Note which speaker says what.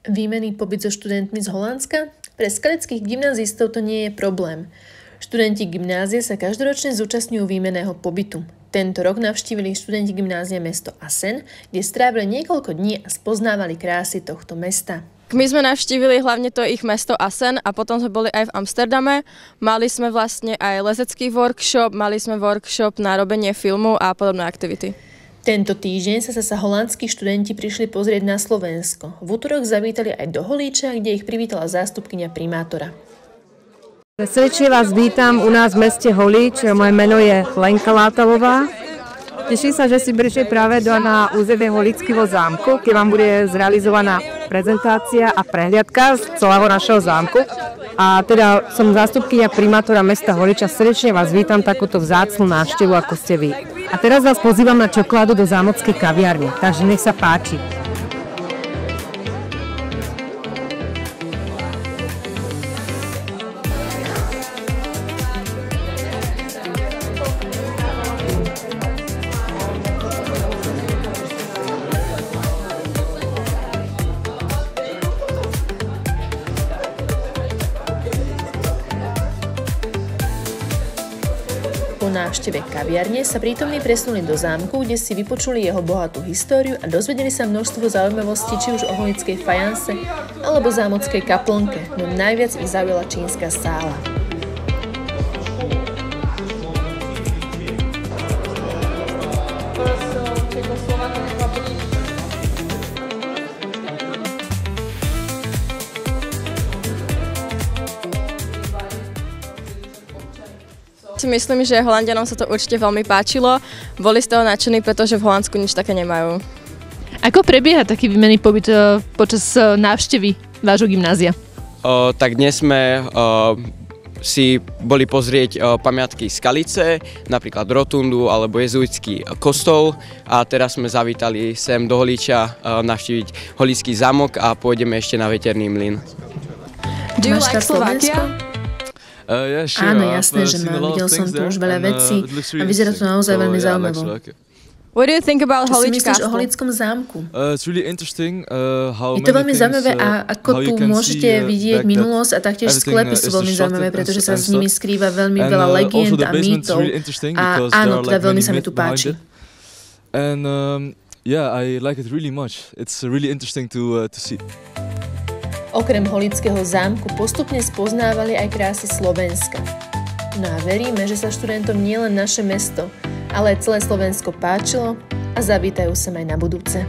Speaker 1: Výmenný pobyt so študentmi z Holandska? Pre skalických gymnázistov to nie je problém. Študenti gymnázie sa každoročne zúčastňujú výmenného pobytu. Tento rok navštívili študenti gymnázia mesto Assen, kde strávili niekoľko dní a spoznávali krásy tohto mesta.
Speaker 2: My sme navštívili hlavne to ich mesto Assen a potom sme boli aj v Amsterdame. Mali sme vlastne aj lezecký workshop, mali sme workshop na robenie filmu a podobné aktivity.
Speaker 1: Tento týždeň sa holandskí študenti prišli pozrieť na Slovensko. V utorok zavítali aj do Holíča, kde ich privítala zástupkyňa primátora.
Speaker 3: Srdečne vás vítam u nás v meste Holíč. Moje meno je Lenka Látalová. Teším sa, že si prišli práve na územie Holíckého zámku, keď vám bude zrealizovaná prezentácia a prehliadka z celého našeho zámku. A teda som zástupkyňa primátora mesta Holíča. Srdečne vás vítam takúto vzácnu návštevu, ako ste vy. A teraz vás pozývam na čokoládu do zámockej kaviarne, takže nech sa páči.
Speaker 1: Po návšteve kaviarne sa prítomní presunuli do zámku, kde si vypočuli jeho bohatú históriu a dozvedeli sa množstvo zaujímavostí, či už o holickej fajanse alebo zámockej kaplnke, no najviac ich zaujala čínska sála.
Speaker 2: Myslím, že Holandianom sa to určite veľmi páčilo. Boli z toho nadšení, pretože v Holandsku nič také nemajú.
Speaker 4: Ako prebieha taký výmenný pobyt počas návštevy vášho gymnázia?
Speaker 5: Tak dnes sme si boli pozrieť pamiatky Skalice, napríklad Rotundu alebo jezuitský kostol a teraz sme zavítali sem do Holíča navštíviť Holícký zámok a pôjdeme ešte na veterný mlyn.
Speaker 1: Máš tak Slovensko? Áno, jasné, že mám. Videl som tu už veľa vecí a vyzerá to naozaj veľmi zaujímavo.
Speaker 2: What do you think about
Speaker 1: Čo si
Speaker 2: Holíč
Speaker 1: myslíš o
Speaker 2: Castle?
Speaker 1: Holíckom zámku?
Speaker 6: Je
Speaker 1: to veľmi zaujímavé a ako tu môžete vidieť minulosť a taktiež sklepy sú veľmi zaujímavé, pretože sa s nimi skrýva veľmi veľa legend a mýtov a áno, teda veľmi sa mi tu páči.
Speaker 6: I like it really much. It's really interesting to see.
Speaker 1: Okrem Holíckého zámku postupne spoznávali aj krásy Slovenska. No a veríme, že sa študentom nielen naše mesto, ale aj celé Slovensko páčilo a zavítajú sem aj na budúce.